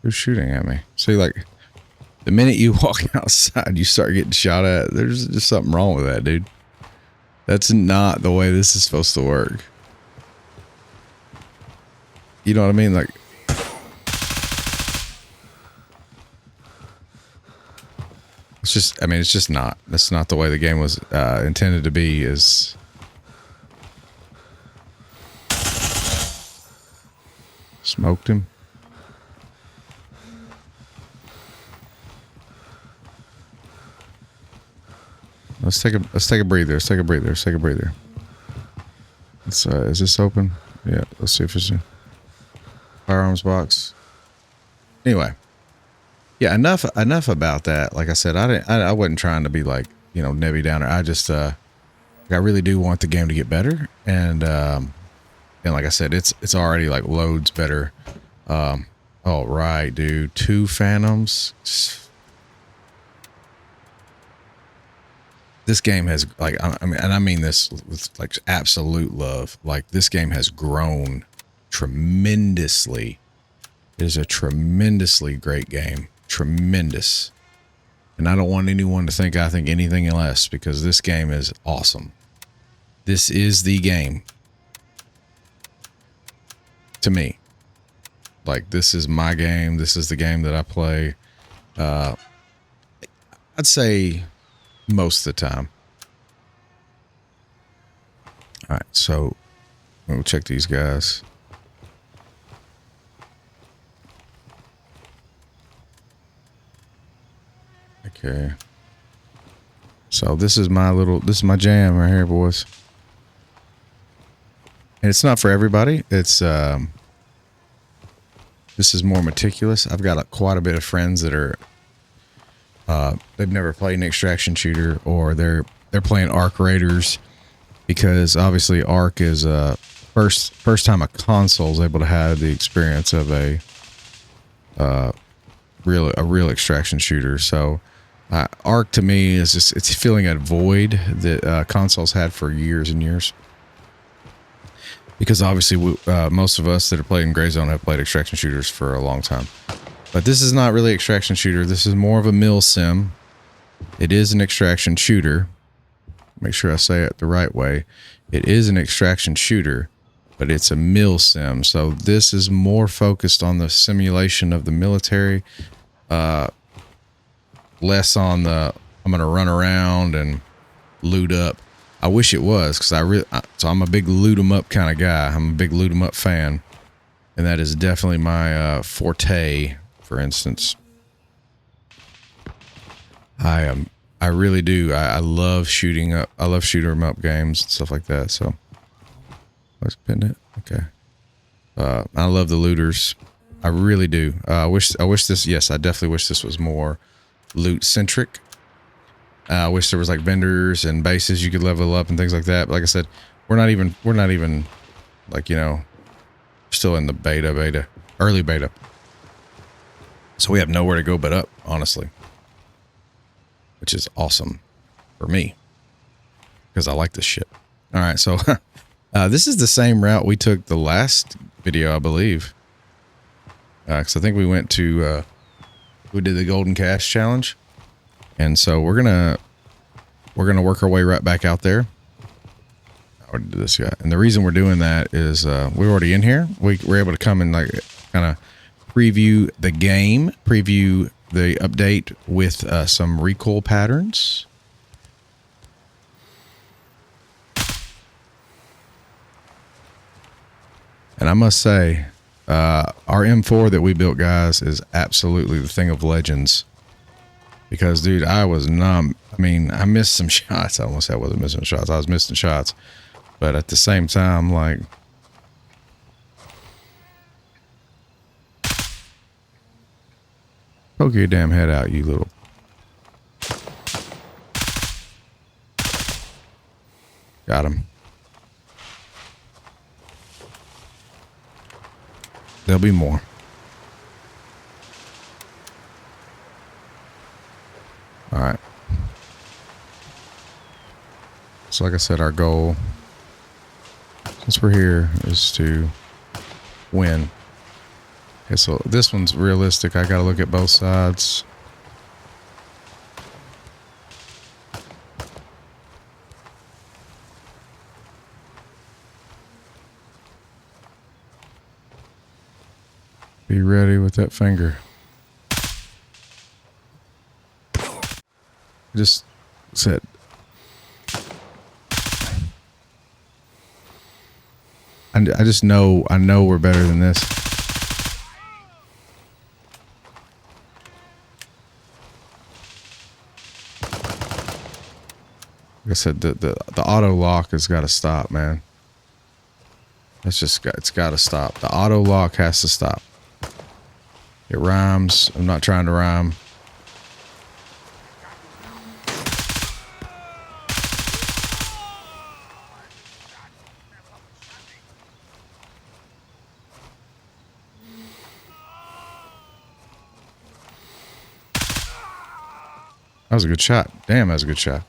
Who's shooting at me? See, like, The minute you walk outside, you start getting shot at. There's just something wrong with that, dude. That's not the way this is supposed to work. You know what I mean? Like, it's just, I mean, it's just not. That's not the way the game was intended to be. Is smoked him. Let's take a breather. Let's take a breather. Let's take a breather. Let's, is this open? Yeah. Let's see if it's a firearms box. Anyway, yeah. Enough about that. Like I said, I wasn't trying to be like, you know, Nebby Downer. I just I really do want the game to get better, and like I said, it's already like loads better. All right, dude. 2 Phantoms. This game has, like, I mean, and I mean this with like absolute love. Like, this game has grown tremendously. It is a tremendously great game. Tremendous. And I don't want anyone to think I think anything less, because this game is awesome. This is the game. To me. Like, this is my game. This is the game that I play. I'd say most of the time. All right, so we'll check these guys. Okay. So this is my jam right here, boys. And it's not for everybody. It's this is more meticulous. I've got quite a bit of friends that are they've never played an extraction shooter, or they're playing Arc Raiders, because obviously Arc is first time a console is able to have the experience of a real extraction shooter. So Arc to me is just, it's filling a void that consoles had for years and years. Because obviously most of us that are playing Gray Zone have played extraction shooters for a long time. But this is not really extraction shooter. This is more of a mill sim. It is an extraction shooter. Make sure I say it the right way. It is an extraction shooter, but it's a mill sim. So this is more focused on the simulation of the military, less on the I'm going to run around and loot up. I wish it was, because so I'm a big loot 'em up kind of guy. I'm a big loot 'em up fan, and that is definitely my forte. For instance, I really do. I love shooting up. I love shoot 'em up games and stuff like that. So let's pin it. Okay. I love the looters. I really do. I wish this. Yes, I definitely wish this was more loot centric. I wish there was like vendors and bases you could level up and things like that. But like I said, we're not even like, you know, still in the early beta. So we have nowhere to go but up, honestly, which is awesome for me, because I like this shit. All right. So this is the same route we took the last video, I believe. Cause I think we went to, we did the Golden Cash Challenge. And so we're gonna work our way right back out there. I already did this guy, and the reason we're doing that is we're already in here. We're able to come and like kind of preview the game, preview the update with some recoil patterns. And I must say, our M4 that we built, guys, is absolutely the thing of legends. Because, dude, I was numb. I mean, I missed some shots. I almost said I wasn't missing shots. I was missing shots. But at the same time, like, poke your damn head out, you little. Got him. There'll be more. All right. So like I said, our goal, since we're here, is to win. Okay, so this one's realistic. I got to look at both sides. Be ready with that finger. Just said. I just know, I know we're better than this. Like I said, the auto lock has got to stop, man. It's just it's got to stop. The auto lock has to stop. It rhymes. I'm not trying to rhyme. That was a good shot. Damn, that was a good shot.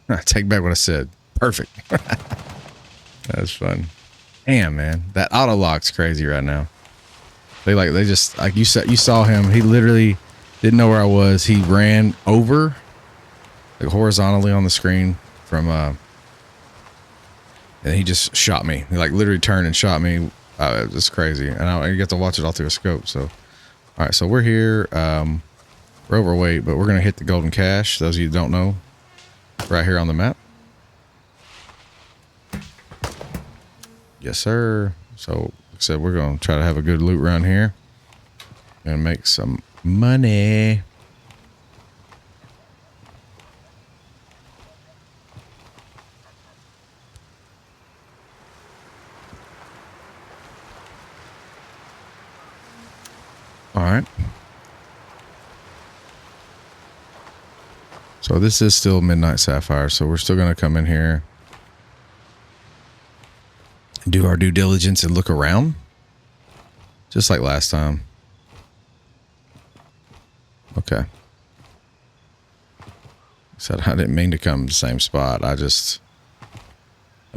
I take back what I said. Perfect. That's fun. Damn, man. That auto lock's crazy right now. They just, like you said, you saw him. He literally didn't know where I was. He ran over, like horizontally on the screen from, and he just shot me. He like literally turned and shot me. It was crazy. And I get to watch it all through a scope. So, all right. So we're here. We're overweight, but we're going to hit the golden cache. Those of you who don't know, right here on the map. Yes, sir. So, like I said, we're going to try to have a good loot run here and make some money. All right. So this is still Midnight Sapphire, so we're still going to come in here, do our due diligence and look around, just like last time. Okay. Said I didn't mean to come to the same spot. I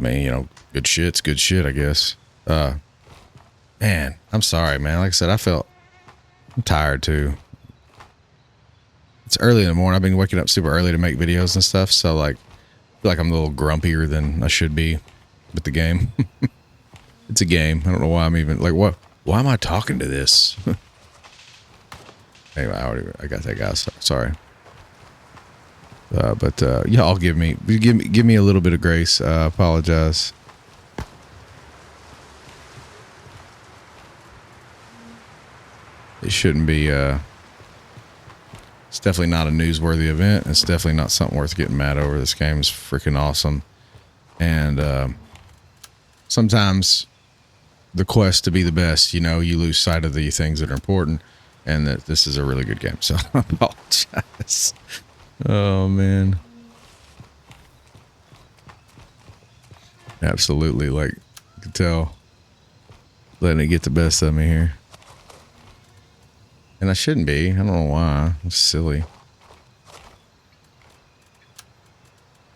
mean, you know, good shit's good shit, I guess. Man, I'm sorry, man. Like I said, I'm tired too. It's early in the morning. I've been waking up super early to make videos and stuff. So like, I feel like I'm a little grumpier than I should be with the game. It's a game. I don't know why I'm even like, what? Why am I talking to this? Anyway, I got that guy. Sorry. But y'all give me a little bit of grace. Apologize. It shouldn't be, it's definitely not a newsworthy event. It's definitely not something worth getting mad over. This game is freaking awesome. And sometimes the quest to be the best, you know, you lose sight of the things that are important, and that this is a really good game. So I apologize. Oh, man. Absolutely. Like, you can tell, letting it get the best of me here. And I shouldn't be. I don't know why. It's silly.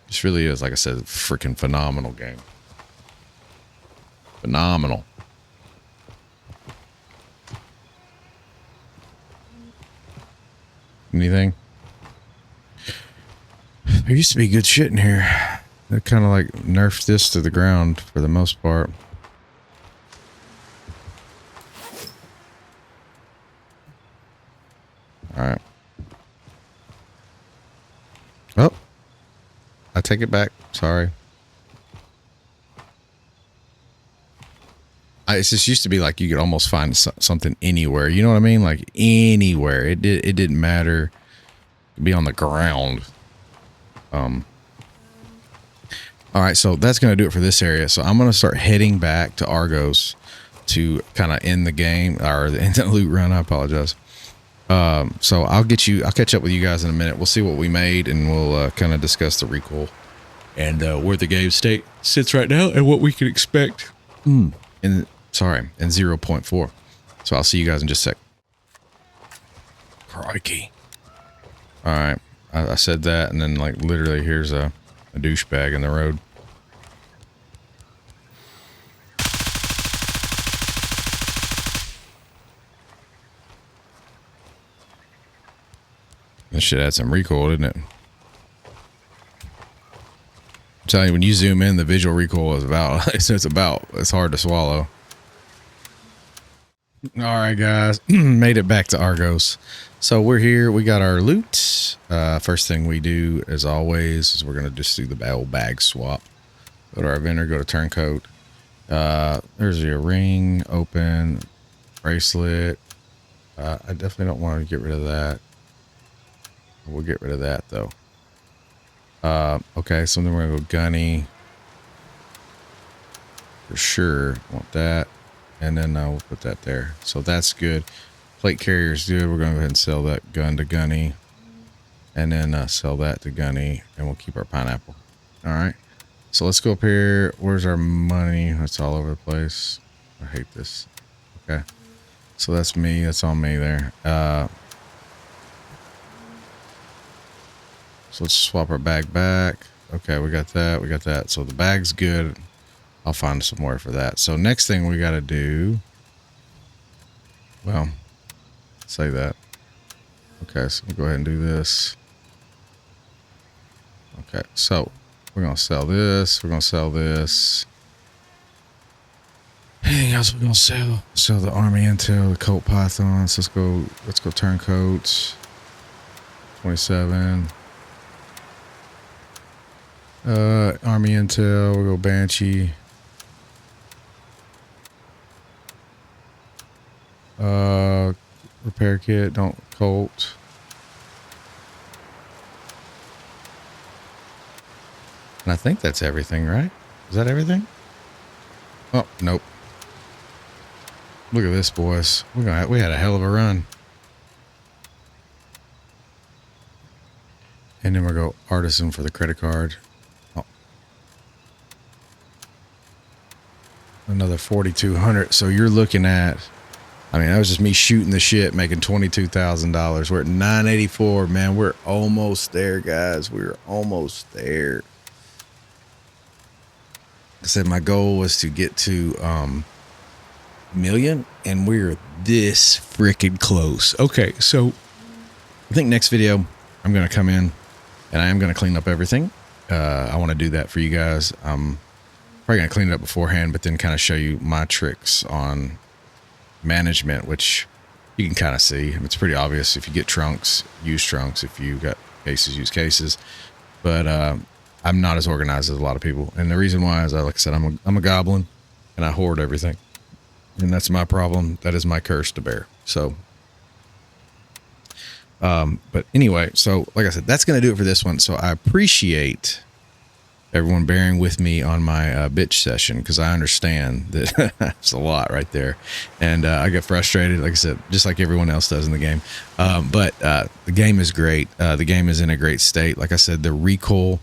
This really is, like I said, a freaking phenomenal game. Phenomenal. Anything? There used to be good shit in here. They kind of like nerfed this to the ground for the most part. All right. Oh, I take it back. Sorry. It just used to be like you could almost find something anywhere. You know what I mean? Like anywhere. It didn't matter. It'd be on the ground. All right, so that's going to do it for this area. So I'm going to start heading back to Argos to kind of end the game or end the loot run. I apologize. So I'll catch up with you guys in a minute. We'll see what we made, and we'll kind of discuss the recoil and where the game state sits right now and what we can expect in 0.4. So I'll see you guys in just a sec. Crikey. All right. I said that, and then like literally here's a douchebag in the road. This shit had some recoil, didn't it? I'm telling you, when you zoom in, the visual recoil is it's hard to swallow. All right, guys, made it back to Argos. So we're here. We got our loot. First thing we do, as always, is we're gonna just do the old bag swap. Go to our vendor. Go to turncoat. There's your ring. Open bracelet. I definitely don't want to get rid of that. We'll get rid of that though. Okay, so then we're gonna go gunny. For sure, want that. And then we'll put that there. So that's good. Plate carrier is good. We're going to go ahead and sell that gun to gunny. And then sell that to gunny. And we'll keep our pineapple. All right. So let's go up here. Where's our money? It's all over the place. I hate this. Okay. So that's me. That's on me there. So let's swap our bag back. Okay, we got that. We got that. So the bag's good. I'll find somewhere for that. So next thing we got to do, well, say that. Okay, so we'll go ahead and do this. Okay, so we're going to sell this. We're going to sell this. Anything else we're going to sell? Sell the army intel, the coat pythons. Let's go turncoats. 27. Army intel, we'll go banshee. Repair kit, don't Colt. And I think that's everything, right? Is that everything? Oh, nope. Look at this, boys. We had a hell of a run. And then we'll go artisan for the credit card. Oh. Another 4,200. So you're looking at, I mean, that was just me shooting the shit, making $22,000. We're at 984, man. We're almost there, guys. We're almost there. I said my goal was to get to million, and we're this freaking close. Okay, so I think next video I'm gonna come in and I am gonna clean up everything. I want to do that for you guys. I'm probably gonna clean it up beforehand, but then kind of show you my tricks on management, which you can kind of see. It's pretty obvious. If you get trunks, use trunks. If you got cases, use cases. But I'm not as organized as a lot of people, and the reason why is, like I said, I'm a goblin, and I hoard everything, and that's my problem. That is my curse to bear. So, but anyway, so like I said, that's gonna do it for this one. So I appreciate everyone bearing with me on my bitch session, because I understand that it's a lot right there, and I get frustrated, like I said, just like everyone else does in the game. But the game is great. The game is in a great state. Like I said, the recoil,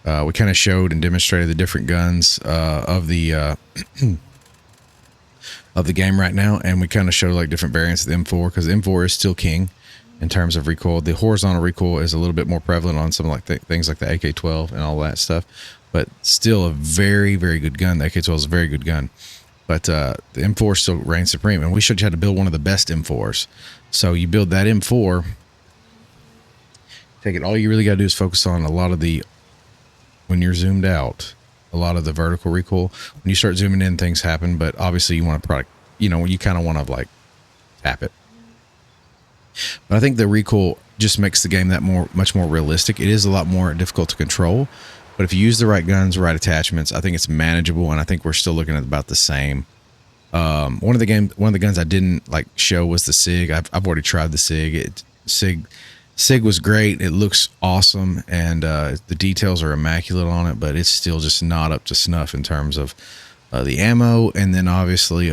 we kind of showed and demonstrated the different guns of the of the game right now, and we kind of showed like different variants of the M4, because the M4 is still king in terms of recoil. The horizontal recoil is a little bit more prevalent on some like things like the AK-12 and all that stuff, but still a very, very good gun. The AK-12 is a very good gun, but the M4 still reigns supreme, and we showed you how to build one of the best M4s. So you build that M4, take it, all you really got to do is focus on a lot of the, when you're zoomed out, a lot of the vertical recoil. When you start zooming in, things happen, but obviously you want to you kind of want to like tap it. But I think the recoil just makes the game that much more realistic. It is a lot more difficult to control, but if you use the right guns, right attachments, I think it's manageable, and I think we're still looking at about the same. One of the guns I didn't like show was the SIG. I've already tried the SIG. SIG was great. It looks awesome, and the details are immaculate on it, but it's still just not up to snuff in terms of the ammo, and then obviously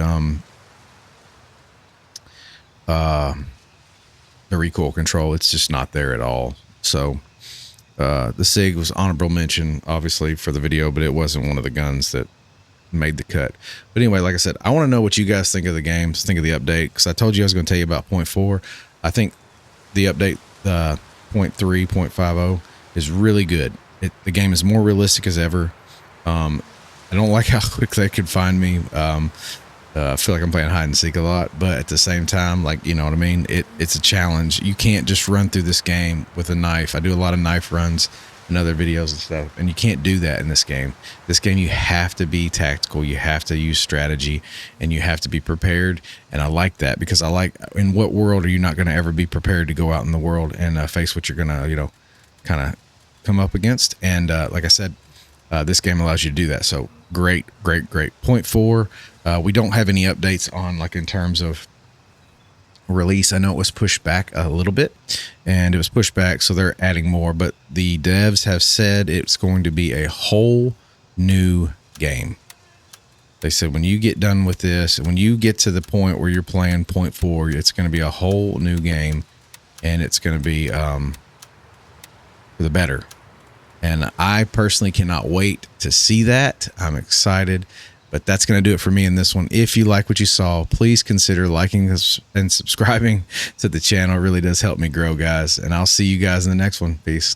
the recoil control. It's just not there at all. So the SIG was honorable mention, obviously, for the video, but it wasn't one of the guns that made the cut. But anyway, like I said, I want to know what you guys think of the games, think of the update, because I told you I was going to tell you about 0.4. I think the update 0.3, 0.50 is really good. The game is more realistic as ever. I don't like how quick they could find me. I feel like I'm playing hide and seek a lot, but at the same time, like, you know what I mean? It's a challenge. You can't just run through this game with a knife. I do a lot of knife runs, and other videos and stuff. And you can't do that in this game. This game, you have to be tactical. You have to use strategy, and you have to be prepared. And I like that, because I like, in what world are you not going to ever be prepared to go out in the world and face what you're going to, kind of come up against? And like I said, this game allows you to do that. So great. Point 4, we don't have any updates on, like, in terms of release. I know it was pushed back a little bit, and it was pushed back, so they're adding more, but the devs have said it's going to be a whole new game. They said when you get done with this, when you get to the point where you're playing point 4, it's going to be a whole new game, and it's going to be for the better. And I personally cannot wait to see that. I'm excited. But that's going to do it for me in this one. If you like what you saw, please consider liking this and subscribing to the channel. It really does help me grow, guys. And I'll see you guys in the next one. Peace.